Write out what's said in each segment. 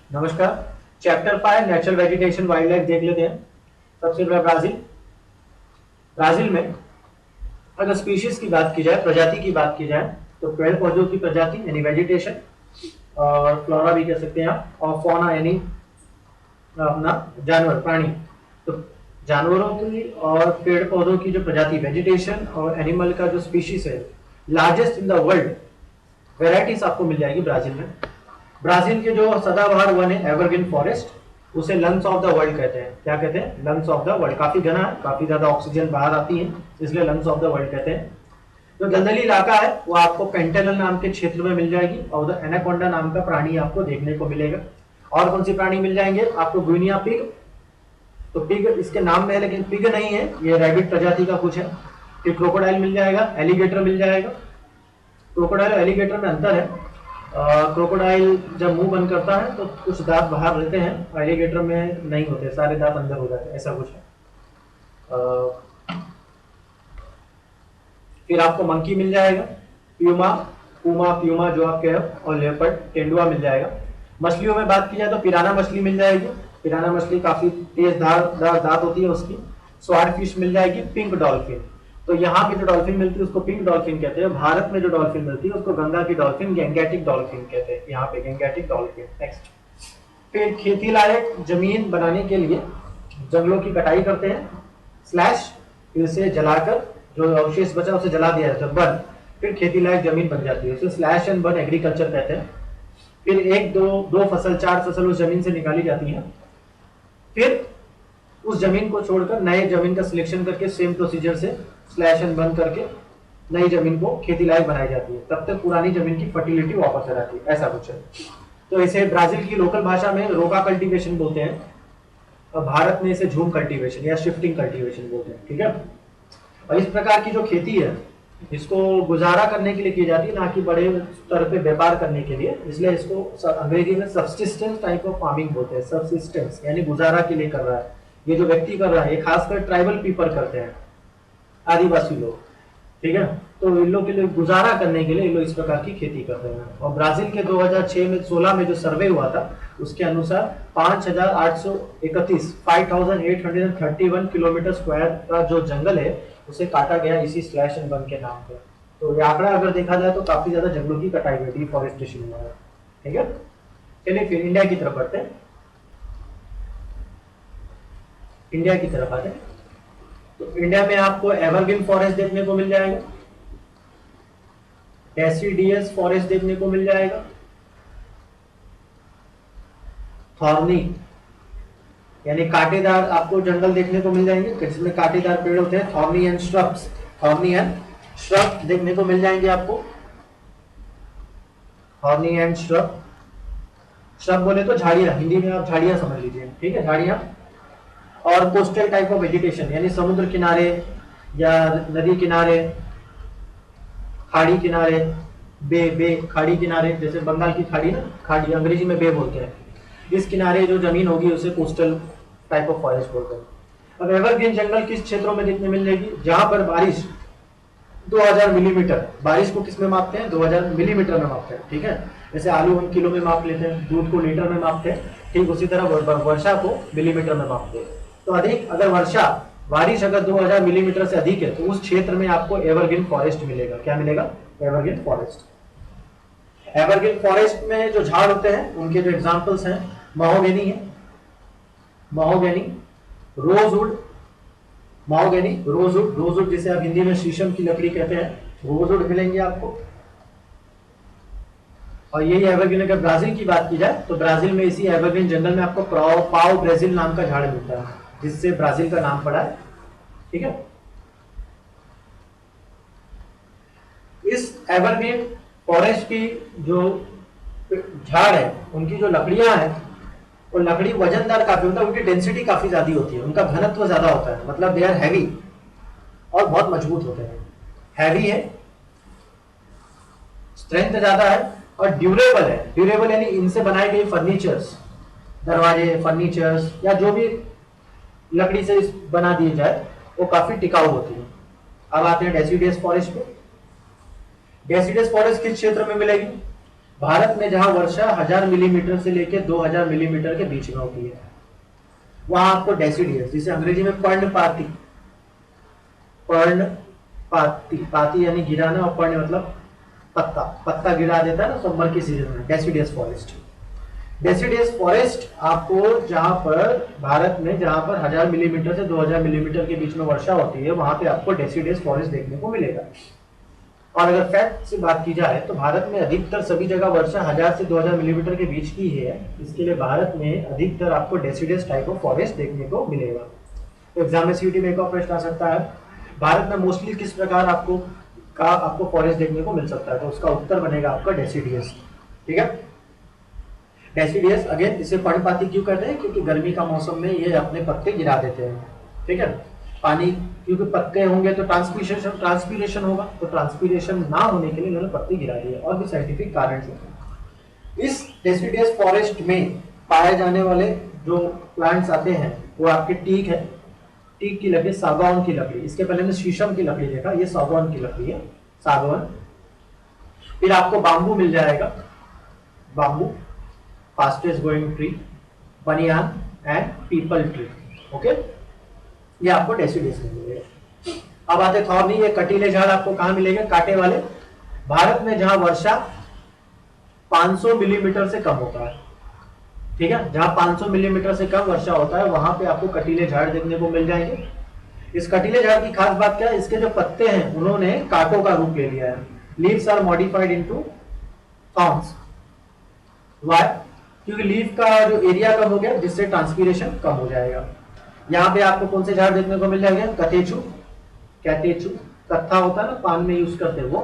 नमस्कार। Chapter 5 natural vegetation wild life देख लेते हैं। सबसे पहला ब्राजील। ब्राजील में अगर स्पीशीज की बात की जाए, प्रजाति की बात की जाए, तो पेड़ पौधों की प्रजाति यानी वेजिटेशन, और फ्लोरा भी कह सकते हैं आप, और फौना यानी अपना जानवर प्राणी। तो जानवरों की और पेड़ पौधों की जो प्रजाति वेजिटेशन और एनिमल का जो स्पीशीज है, largest in the world varieties आपको मिल जाएगी ब्राजील में। ब्राजील के जो सदाबहार वन है एवरग्रीन फॉरेस्ट, उसे लंग्स ऑफ द वर्ल्ड कहते हैं। क्या कहते हैं? Lungs of the world. काफी घना है, काफी ज्यादा ऑक्सीजन बाहर आती है, इसलिए लंग्स ऑफ द वर्ल्ड कहते हैं। जो दलदली इलाका है वो आपको पेंटेनल नाम के क्षेत्र में मिल जाएगी, और द एनाकोंडा नाम का प्राणी आपको देखने को मिलेगा। और कौन सी प्राणी मिल जाएंगे आपको? Guinea pig. तो पिग इसके नाम में है, लेकिन पिग नहीं है, ये रैबिट प्रजाति का कुछ है। फिर क्रोकोडाइल मिल जाएगा, एलिगेटर मिल जाएगा। क्रोकोडाइल और एलिगेटर में अंतर है। क्रोकोडाइल जब मुंह बंद करता है तो कुछ दांत बाहर रहते हैं, एलिगेटर में नहीं होते, सारे दांत अंदर हो जाते हैं, ऐसा कुछ है। फिर आपको मंकी मिल जाएगा, प्यूमा, पूमा, प्यूमा जो आप कह, और लेपर्ड, तेंदुआ मिल जाएगा। मछलियों में बात की जाए तो पिराना मछली मिल जाएगी। पिराना मछली काफी तेज धारदार दांत होती है उसकी। स्वार्ड फिश मिल जाएगी। पिंक डॉल्फिन, तो यहाँ पे जो डॉल्फिन मिलती है उसको पिंक डॉल्फिन कहते हैं। भारत में जो डॉल्फिन मिलती है उसको गंगा की डॉल्फिन, गैंगेटिक डॉल्फिन कहते हैं। यहाँ पे गैंगेटिक डॉल्फिन। नेक्स्ट, फिर खेती लायक जमीन बनाने के लिए जंगलों की कटाई करते हैं, स्लैश, फिर उसे जलाकर जो अवशेष बचा उसे जला दिया जाता है, बर्न, फिर खेती लायक जमीन बन जाती है, उसे स्लैश एंड बर्न एग्रीकल्चर कहते हैं। फिर एक दो फसल, 4 फसल उस जमीन से निकाली जाती है। फिर उस जमीन को छोड़कर नए जमीन का सिलेक्शन करके सेम प्रोसीजर से स्लैश एंड बर्न करके नई जमीन को खेती लायक बनाई जाती है। तब तक पुरानी जमीन की फर्टिलिटी वापस आ जाती है, ऐसा कुछ है। तो इसे ब्राजील की लोकल भाषा में रोका कल्टीवेशन बोलते हैं, और भारत में इसे झूम कल्टीवेशन या शिफ्टिंग कल्टीवेशन बोलते हैं। ठीक है। और इस प्रकार की जो खेती है इसको गुजारा करने के लिए की जाती है, ना कि बड़े स्तर पे व्यापार करने के लिए, इसलिए इसको अंग्रेजी में सब्सिस्टेंस टाइप ऑफ फार्मिंग बोलते हैं। सब्सिस्टेंस यानी गुजारा के लिए कर रहा है, ये जो व्यक्ति कर रहा है, ये खासकर ट्राइबल पीपल करते हैं, आदिवासी लोग। ठीक है। तो इन लोग के लिए गुजारा करने के लिए ये लोग इस प्रकार की खेती कर रहे हैं। और ब्राजील के 2006 में 16 में जो सर्वे हुआ था उसके अनुसार 5831 5831 किलोमीटर स्क्वायर का जो जंगल है उसे काटा गया इसी स्लैश एंड बर्न के नाम पर। तो ये आंकड़ा अगर देखा जाए तो काफी ज्यादा जंगलों की कटाई हुई, डिफॉरेस्टेशन हुआ है। ठीक है। चलिए फिर इंडिया की तरफ बढ़ते हैं। इंडिया की तरफ आते हैं तो इंडिया में आपको एवरग्रीन फॉरेस्ट देखने को मिल जाएगा, डेसिडियस फॉरेस्ट देखने को मिल जाएगा, थॉर्नी यानी कांटेदार आपको जंगल देखने को मिल जाएंगे, जिसमें कांटेदार पेड़ होते हैं, thorny and shrubs, thorny and shrub देखने को मिल जाएंगे आपको, थॉर्नी एंड श्रब। श्रब बोले तो झाड़ियां, हिंदी में आप झाड़ियां समझ लीजिए। ठीक है, झाड़ियां। और कोस्टल टाइप ऑफ वेजिटेशन यानी समुद्र किनारे या नदी किनारे, खाड़ी किनारे, बे खाड़ी किनारे, जैसे बंगाल की खाड़ी ना, खाड़ी अंग्रेजी में बे बोलते हैं, इस किनारे जो जमीन होगी उसे कोस्टल टाइप ऑफ फॉरेस्ट बोलते हैं। अब एवरग्रीन जंगल किस क्षेत्रों में देखने मिल जाएगी? जहां पर बारिश 2000 मिलीमीटर, बारिश को किस में मापते हैं? 2000 मिलीमीटर में मापते हैं। ठीक है। जैसे आलू हम किलो में माप लेते हैं, दूध को लीटर में मापते हैं, ठीक उसी तरह वर्षा को मिलीमीटर में मापते हैं। तो अधिक अगर वर्षा, बारिश अगर 2000 मिलीमीटर से अधिक है तो उस क्षेत्र में आपको एवरग्रीन फॉरेस्ट मिलेगा। क्या मिलेगा? Evergreen forest. एवरग्रीन फॉरेस्ट में जो झाड़ होते हैं उनके जो एग्जांपल्स हैं, महोगनी है, mahogany, rosewood, mahogany, rosewood, rosewood जिसे आप हिंदी में शीशम की लकड़ी कहते हैं, रोजवुड मिलेंगे आपको। और यही एवरग्रीन, अगर ब्राजील की बात की जाए तो ब्राजील में इसी एवरग्रीन जंगल में आपको पाओ ब्राजील नाम का झाड़ मिलता है, जिससे ब्राजील का नाम पड़ा है। ठीक है। इस एवरग्रीन फॉरेस्ट की जो झाड़ है उनकी जो लकड़ियां हैं वो लकड़ी वजनदार काफी होता है, उनकी डेंसिटी काफी ज्यादा होती है, उनका घनत्व ज्यादा होता है, मतलब दे आर हैवी और बहुत मजबूत होते हैं। हैवी है, स्ट्रेंथ ज्यादा है और ड्यूरेबल है। ड्यूरेबल यानी इनसे बनाई गई फर्नीचर्स, दरवाजे, फर्नीचर्स या जो भी लकड़ी से बना दिए जाए वो काफी टिकाऊ होती है। अब आते हैं डेसिडियस फॉरेस्ट पे। डेसिडियस फॉरेस्ट किस क्षेत्र में मिलेगी? भारत में जहां वर्षा 1000 मिलीमीटर से लेकर 2000 मिलीमीटर के बीच में होती है वहां आपको डेसिडियस, जिसे अंग्रेजी में पर्णपाती, पर्णपाती, पाती यानी गिराना और पर्ण मतलब पत्ता, पत्ता गिरा देता है ना समर के सीजन में, डेसिडियस फॉरेस्ट। डेसिडियस फॉरेस्ट आपको जहां पर भारत में जहां पर 1000 मिलीमीटर से 2000 मिलीमीटर के बीच में वर्षा होती है वहां पे आपको डेसिडियस फॉरेस्ट देखने को मिलेगा। और अगर फैक्ट से बात की जाए तो भारत में अधिकतर सभी जगह वर्षा 1000 से 2000 मिलीमीटर के बीच की है, इसके लिए भारत में अधिकतर आपको डेसिडियस टाइप ऑफ फॉरेस्ट देखने को मिलेगा। तो एग्जाम में सीटी में एक और प्रश्न आ सकता है, भारत में मोस्टली किस प्रकार आपको फॉरेस्ट देखने को मिल सकता है, तो उसका उत्तर बनेगा आपका डेसिडियस। ठीक है, डेसिडियस अगेन इसे पर्णपाती क्यों कहते हैं, क्योंकि गर्मी का मौसम में ये अपने पत्ते गिरा देते हैं। ठीक है, पानी क्योंकि पत्ते होंगे तो ट्रांसपीरेशन होगा, तो ट्रांसपीरेशन ना होने के लिए इन्होंने पत्ते गिरा दिए, और भी साइंटिफिक कारण है। इस डेसिडियस फॉरेस्ट में पाए जाने वाले जो प्लांट्स आते हैं वो आपके टीक है, टीक की लकड़ी, सागौन की लकड़ी, इसके पहले हमने शीशम की लकड़ी देखा, ये सागौन की लकड़ी है, सागौन। फिर आपको बाम्बू मिल जाएगा, बाम्बू, फास्टेस्ट ग्रोइंग ट्री, बनियान एंड पीपल ट्री। ओके, ये आपको डेसिडियस में मिलेगा। अब आते थॉर्नी, ये कटीले झाड़ आपको कहां मिलेंगे, कांटे वाले। भारत में जहां वर्षा 500 मिलीमीटर से कम होता है, ठीक है, जहां 500 मिलीमीटर से कम वर्षा होता है वहां पे आपको कटीले झाड़ देखने को मिल जाएंगे। इस कटीले झाड़ की खास बात क्या है, इसके जो पत्ते हैं उन्होंने कांटों का रूप ले लिया है। Leaves are modified into thorns. Why? क्योंकि लीफ का जो एरिया कम हो गया जिससे ट्रांसपीरेशन कम हो जाएगा। यहाँ पे आपको कौन से झाड़ देखने को मिल जाएंगे, कतेचू, कैटेचू, कत्था होता है ना पान में यूज करते हैं वो,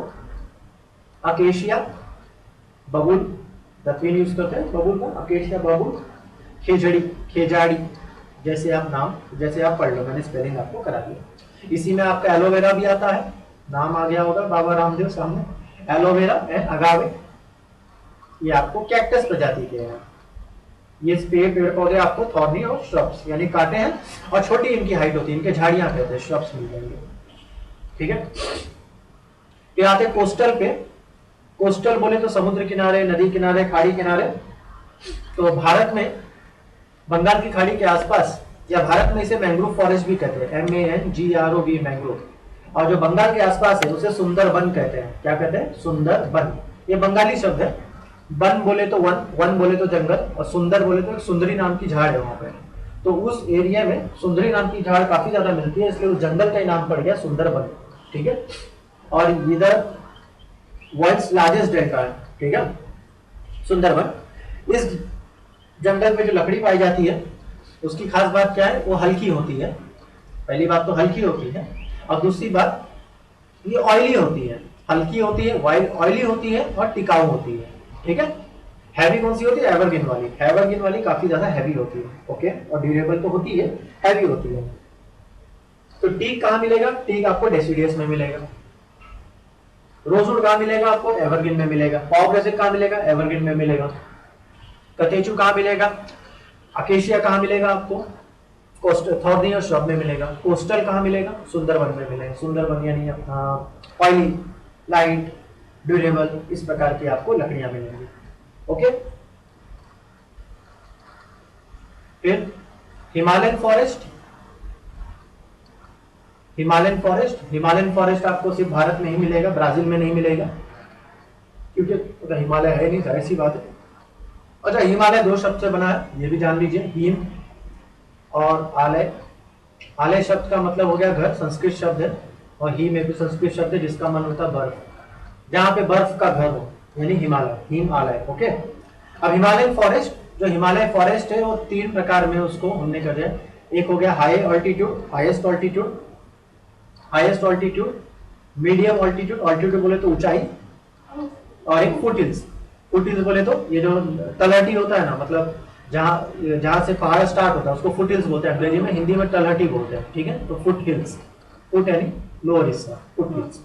अकेशिया, बबुल, दत्तवीन यूज करते हैं बबुल का, अकेशिया, बबुल, खेजड़ी, खेजाड़ी, जैसे आप पढ़ लो, मैंने स्पेलिंग आपको करा दिया। इसी में आपका एलोवेरा भी आता है, नाम आ गया होगा बाबा रामदेव सामने, एलोवेरा एंड अगावे, ये आपको कैक्टस प्रजाति के हैं। ये पेड़ पौधे आपको थॉर्नी और श्रब्स यानी कांटे हैं, और छोटी इनकी हाइट होती है, इनके झाड़ियां कहते हैं, श्रब्स मिल जाएंगे। ठीक है, फिर आते कोस्टल पे। कोस्टल बोले तो समुद्र किनारे, नदी किनारे, खाड़ी किनारे। तो भारत में बंगाल की खाड़ी के आसपास, या भारत में इसे मैंग्रोव फॉरेस्ट भी कहते हैं, MANGROV, मैंग्रोव। और जो बंगाल के आसपास है उसे सुंदरबन कहते हैं। क्या कहते हैं, सुंदरबन। ये बंगाली शब्द है, वन बोले तो वन, वन बोले तो जंगल, और सुंदर बोले तो एक सुंदरी नाम की झाड़ है वहां पे। तो उस एरिया में सुंदरी नाम की झाड़ काफी ज्यादा मिलती है, इसलिए उस जंगल का ही नाम पड़ गया सुंदरबन। ठीक है, और इधर वर्ल्ड्स लार्जेस्ट डेल्टा है। ठीक है, सुंदरबन। इस जंगल में जो लकड़ी पाई जाती है उसकी खास बात क्या है, वो हल्की होती है। पहली बात तो हल्की होती है, और दूसरी बात ये ऑयली होती है, हल्की होती है, ऑयली होती है, और टिकाऊ होती है। ठीक है, हैवी कौन सी होती है, एवरग्रीन वाली। एवरग्रीन वाली काफी ज्यादा हैवी होती है। ओके, और ड्यूरेबल तो होती है, हैवी होती है। तो टीक कहां मिलेगा, टीक आपको डेसिडियस में मिलेगा। रोजवुड कहां मिलेगा आपको, एवरग्रीन में मिलेगा। पॉपरेसिक कहां मिलेगा, एवरग्रीन में मिलेगा। कतेचू कहां मिलेगा, अकेशिया कहां मिलेगा आपको, कोस्टल, थॉर्नी और श्रब में मिलेगा। कोस्टल कहां मिलेगा, सुंदरबन में मिलेगा। सुंदरबन यानी ऑयली, लाइट, ड्यूरेबल, इस प्रकार की आपको लकड़ियां मिलेंगी। ओके, फिर हिमालयन फॉरेस्ट। हिमालयन फॉरेस्ट आपको सिर्फ भारत में ही मिलेगा, ब्राजील में नहीं मिलेगा, क्योंकि हिमालय है नहीं, ऐसी बात है। अच्छा, हिमालय दो शब्द से बना है, ये भी जान लीजिए, हिम और आलय। आलय शब्द का मतलब हो गया घर, संस्कृत शब्द है, और हिम एक संस्कृत शब्द है जिसका मन होता है बर्फ, जहां पे बर्फ का घर हो, यानी हिमालय, हिम आलय। ओके, अब हिमालयन फॉरेस्ट, जो हिमालय फॉरेस्ट है वो तीन प्रकार में उसको हमने कर दिया। एक हो गया high altitude, highest altitude, medium altitude, altitude बोले तो ऊंचाई, और एक फुटहिल्स। फुटहिल्स बोले तो ये जो तलहटी होता है ना, मतलब जहां से पहाड़ स्टार्ट होता है उसको फुटहिल्स बोलते हैं अंग्रेजी में, हिंदी में तलहटी बोलते हैं। ठीक है, तो फुटहिल्स, फुट यानी लोअर हिस्सा, फुटहिल्स।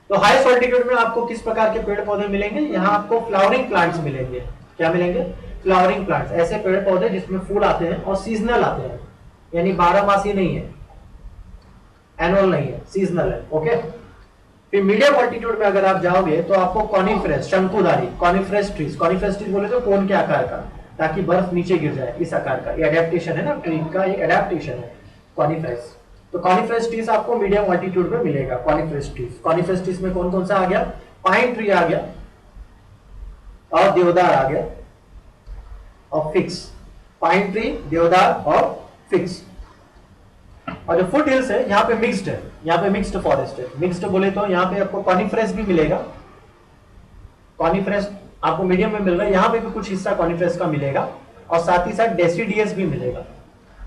तो हाईएस्ट ऑल्टीट्यूड में आपको किस प्रकार के पेड़ पौधे मिलेंगे, यहाँ आपको फ्लावरिंग प्लांट्स मिलेंगे। क्या मिलेंगे, फ्लावरिंग प्लांट्स, ऐसे पेड़ पौधे जिसमें फूल आते हैं और सीजनल आते हैं, यानी 12 मासी नहीं है, एनुअल नहीं है, सीजनल है। ओके, फिर मीडियम ऑल्टीट्यूड में अगर आप जाओगे तो आपको कॉनिफेरस, शंकुधारी, कॉनिफेरस ट्रीज, कॉनिफेरस ट्रीज बोले तो कोन के आकार का, ताकि बर्फ नीचे गिर जाए, इस आकार का। ये एडेप्टेशन है ना, ट्री का एक एडेप्टेशन है कॉनिफेरस। तो कॉनिफेरस ट्रीज आपको मीडियम ऑल्टीट्यूड में मिलेगा। कॉनिफेरस ट्रीज, कॉनिफेरस ट्रीज में कौन कौन सा आ गया? पाइन ट्री आ गया और देवदार आ गया और फिक्स। पाइन ट्री, देवदार और फिक्स। और जो फुट हिल्स है यहाँ पे मिक्स्ड है, यहाँ पे मिक्स्ड फॉरेस्ट है। मिक्स्ड बोले तो यहाँ पे आपको कॉनिफेरस भी मिलेगा, कॉनिफेरस आपको मीडियम में मिल रहा है, यहाँ पे भी कुछ हिस्सा कॉनिफेरस का मिलेगा और साथ ही साथ डेसिडियस भी मिलेगा।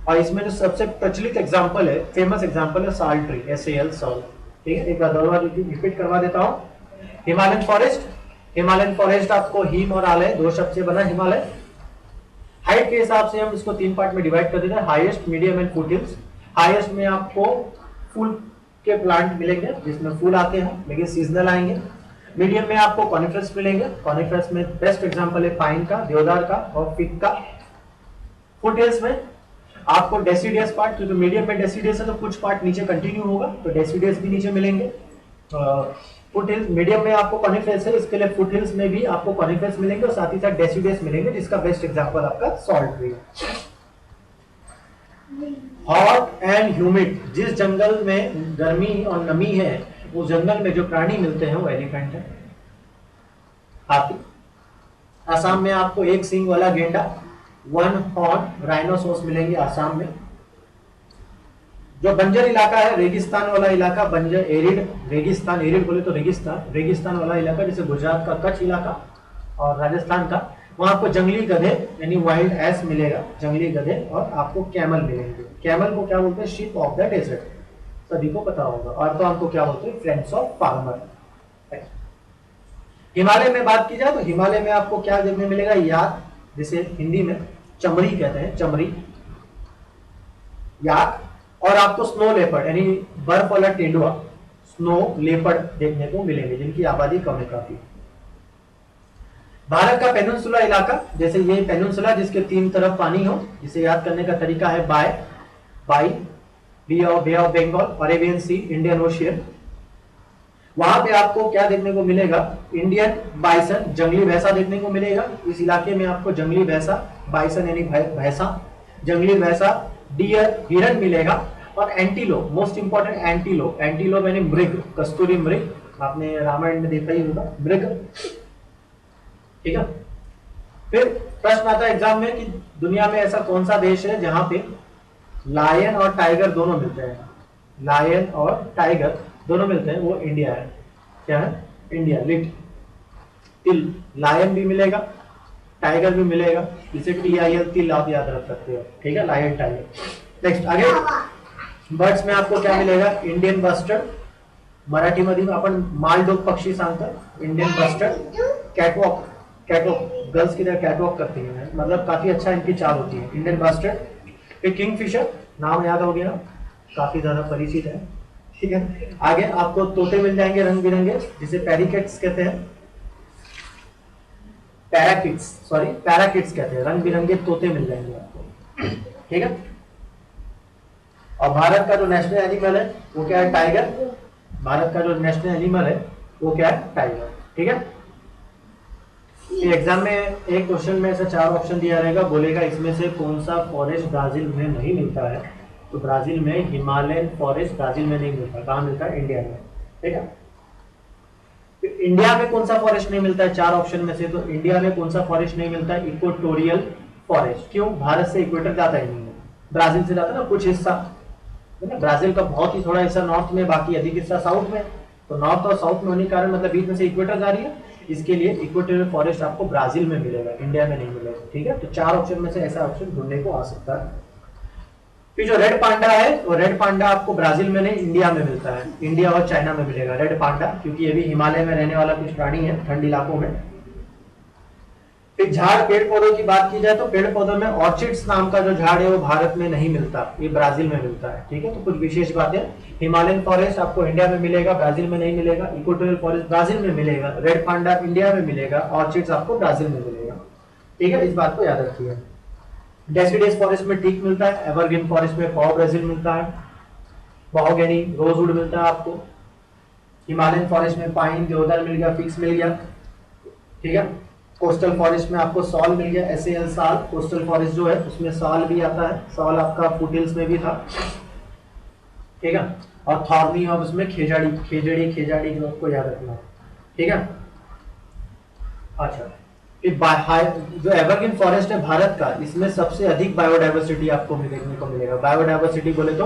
और इसमें जो सबसे प्रचलित एग्जांपल है, फेमस एग्जांपल है साल ट्री, SAL, साल। ठीक है, एक बार दोबारा रिपीट करवा देता हूँ। हिमालयन फॉरेस्ट, हिमालयन फॉरेस्ट आपको हिम और आलय दो शब्द से बना हिमालय। हाइट के हिसाब से हम इसको 3 पार्ट में डिवाइड कर देते हैं, highest, medium and foot hills. Highest में आपको फूल के प्लांट मिलेंगे जिसमें फूल आते हैं लेकिन सीजनल आएंगे। मीडियम में आपको कॉनिफेरस मिलेंगे, कॉनिफेरस में बेस्ट एग्जांपल है पाइन का, देवदार का और फिग का। फुट हिल्स में आपको डेसिडियस पार्ट, क्योंकि मीडियम में डेसिडियस है तो कुछ पार्ट नीचे कंटिन्यू होगा तो डेसिडियस भी नीचे मिलेंगे। फुट हिल्स, मीडियम में आपको कॉनिफेरस है, इसके लिए फुट हिल्स में भी आपको कॉनिफेरस मिलेंगे और साथ ही साथ डेसिडियस मिलेंगे, जिसका बेस्ट एग्जांपल आपका सॉल्ट ट्री है। हॉट एंड ह्यूमिड, जिस जंगल में गर्मी और नमी है उस जंगल में जो प्राणी मिलते हैं वो एलिफेंट है, हाथी। आसाम में आपको एक सींग वाला गेंडा, 1 हॉर्न राइनोसोरस मिलेंगे आसाम में। जो बंजर इलाका है, रेगिस्तान वाला इलाका, बंजर, एरिड, रेगिस्तान, एरिड बोले तो रेगिस्तान, रेगिस्तान वाला इलाका जैसे गुजरात का कच्छ इलाका और राजस्थान का, वहां आपको जंगली गधे यानी वाइल्ड एस मिलेगा, जंगली गधे, और आपको कैमल मिलेंगे। कैमल को क्या बोलते हैं? शिप ऑफ द डेजर्ट, सभी को पता होगा। और तो हमको क्या बोलते हैं? Friends of farmer. हिमालय में बात की जाए तो हिमालय में आपको क्या देखने मिलेगा? याक, जिसे हिंदी में चमड़ी कहते हैं, चमड़ी, याक। और आपको स्नो लेपर्ड यानी बर्फ वाला तेंदुआ, स्नो लेपर्ड देखने को मिलेंगे, जिनकी आबादी कम है काफी। भारत का पेनिनसुला इलाका, जैसे ये पेनिनसुला जिसके 3 तरफ पानी हो, जिसे याद करने का तरीका है by, by, bay of Bengal, Arabian sea, Indian ocean. वहां पे आपको क्या देखने को मिलेगा? इंडियन बाइसन, जंगली भैंसा देखने को मिलेगा। इस इलाके में आपको जंगली भैंसा, बाइसन यानी भैंसा, जंगली भैंसा, डियर, हिरन मिलेगा। और antelope, most important antelope, antelope यानी मृग, कस्तूरी मृग, आपने रामायण में देखा ही होगा, मृग। ठीक है, फिर प्रश्न आता है एग्जाम में कि दुनिया में ऐसा कौन सा देश है जहां पे लायन और टाइगर दोनों मिलते हैं? लायन और टाइगर दोनों मिलते हैं, वो इंडिया है। क्या है? इंडिया। लिट, तिल, लायन भी मिलेगा, टाइगर भी मिलेगा, इसे TIL, तिल आप याद रख सकते हो। ठीक है, लायन, टाइगर। नेक्स्ट आगे बर्ड्स में आपको क्या मिलेगा? इंडियन बस्टर्ड, मराठी मध्ये आपण मालडोक पक्षी सांगतात, Indian bustard. Catwalk, catwalk girls की तरह कैटवॉक करती है, मतलब काफी अच्छा इनकी चाल होती है, इंडियन बस्टर्ड। फिर किंगफिशर, नाम याद हो गया, काफी ज्यादा परिचित है। ठीक है, आगे आपको तोते मिल जाएंगे रंग बिरंगे, जिसे पैरिकेट्स कहते हैं, पैराकिट्स, सॉरी पैराकिट्स कहते हैं, रंग बिरंगे तोते मिल जाएंगे आपको। ठीक है, और भारत का जो नेशनल एनिमल है वो क्या है? टाइगर। भारत का जो नेशनल एनिमल है वो क्या है? टाइगर। ठीक है, एग्जाम में एक क्वेश्चन में ऐसा 4 ऑप्शन दिया रहेगा, बोलेगा इसमें से कौन सा फॉरेस्ट ब्राजील में नहीं मिलता है? तो ब्राजील में हिमालयन फॉरेस्ट ब्राजील में नहीं मिलता, कहाँ मिलता है? इंडिया में। ठीक है, इंडिया में कौन सा फॉरेस्ट नहीं मिलता है 4 ऑप्शन में से? तो इंडिया में कौन सा फॉरेस्ट नहीं मिलता है? Equatorial forest. क्यों? भारत से इक्वेटर जाता ही नहीं है, ब्राजील से जाता है ना कुछ हिस्सा, ब्राजील का बहुत ही थोड़ा हिस्सा नॉर्थ में, बाकी अधिक हिस्सा साउथ में। तो नॉर्थ और साउथ में होने के कारण मतलब बीच में से इक्वेटर जा रही है, इसके लिए इक्वेटोरियल फॉरेस्ट आपको ब्राजील में मिलेगा, इंडिया में नहीं मिलेगा। ठीक है, तो 4 ऑप्शन में से ऐसा ऑप्शन ढूंढने को आ सकता है। फिर जो रेड पांडा है, वो रेड पांडा आपको ब्राजील में नहीं, इंडिया में मिलता है, इंडिया और चाइना में मिलेगा रेड पांडा, क्योंकि ये भी हिमालय में रहने वाला कुछ प्राणी है, ठंड इलाकों में। फिर झाड़, पेड़ पौधों की बात की जाए तो पेड़ पौधों में ऑर्चिड्स नाम का जो झाड़ है वो भारत में नहीं मिलता, ये ब्राजील में मिलता है। ठीक है, तो कुछ विशेष बातें, हिमालयन फॉरेस्ट आपको इंडिया में मिलेगा, ब्राजील में नहीं मिलेगा। इक्वेटोरियल फॉरेस्ट ब्राजील में मिलेगा, रेड पांडा इंडिया में मिलेगा, ऑर्चिड्स आपको ब्राजील में मिलेगा। ठीक है, इस बात को याद रखिए। डेसिडियस फॉरेस्ट में टीक मिलता है, एवरग्रीन फॉरेस्ट में पॉ ब्राजील मिलता है, महोगनी रोजवुड मिलता है आपको। हिमालयन फॉरेस्ट में पाइन, देवदार मिल गया, फिक्स मिल गया, ठीक है। कोस्टल फॉरेस्ट में आपको सॉल मिल गया, SAL साल, कोस्टल फॉरेस्ट जो है उसमें सॉल भी आता है, सॉल आपका फुटहिल्स में भी था, ठीक है। और थॉर्नी और उसमें खेजड़ी, खेजड़ी खेजाड़ी जो आपको याद रखना है, ठीक है। अच्छा, जो एवरग्रीन फॉरेस्ट है भारत का, इसमें सबसे अधिक बायोडाइवर्सिटी आपको देखने को मिलेगा। बायोडाइवर्सिटी बोले तो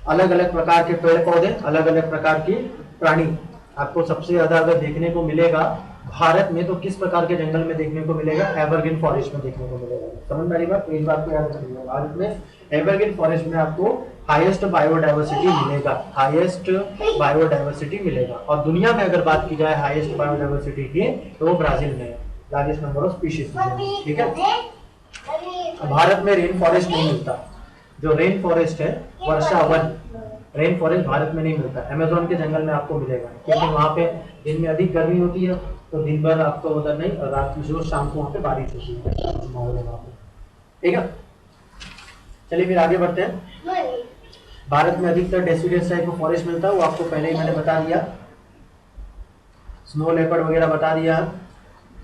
अलग अलग प्रकार के पेड़ पौधे, अलग अलग प्रकार की प्राणी आपको सबसे ज्यादा अगर देखने को मिलेगा भारत में, तो किस प्रकार के जंगल में देखने को मिलेगा? एवरग्रीन फॉरेस्ट में देखने को मिलेगा। समझ में आ रही बात? तो इस बात को याद रखिएगा, भारत में एवरग्रीन फॉरेस्ट में आपको हाईएस्ट बायोडाइवर्सिटी मिलेगा, हाईएस्ट बायोडाइवर्सिटी मिलेगा। और दुनिया में अगर बात की जाए हाईएस्ट बायोडाइवर्सिटी की, तो वो ब्राजील में है, लार्जेस्ट नंबर ऑफ स्पीशीज, ठीक है। भारत में रेन फॉरेस्ट नहीं मिलता, जो रेन फॉरेस्ट है वर्षा वन, रेन फॉरेस्ट भारत में नहीं मिलता। अमेज़न के जंगल में आपको मिलेगा, क्योंकि वहाँ पे दिन में अधिक गर्मी होती है, तो दिन भर आपको उधर नहीं, और रात में जो शाम को वहाँ पे बारिश होती है, माहौल है वहाँ पे, ठीक है। चलिए फिर आगे बढ़ते हैं। भारत में अधिकतर डेसिडियस टाइप का फॉरेस्ट मिलता है, वो आपको पहले ही मैंने बता दिया, स्नो लेपर्ड वगैरह बता दिया,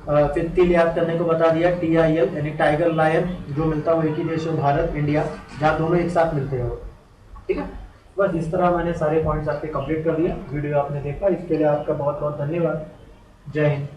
फिर तिल याद करने को बता दिया, TIL यानी टाइगर लायन जो मिलता है वो एक ही देश है, भारत, इंडिया, जहाँ दोनों एक साथ मिलते हैं, ठीक है। बस इस तरह मैंने सारे पॉइंट्स आपके कंप्लीट कर दिए। वीडियो आपने देखा, इसके लिए आपका बहुत बहुत धन्यवाद। जय हिंद।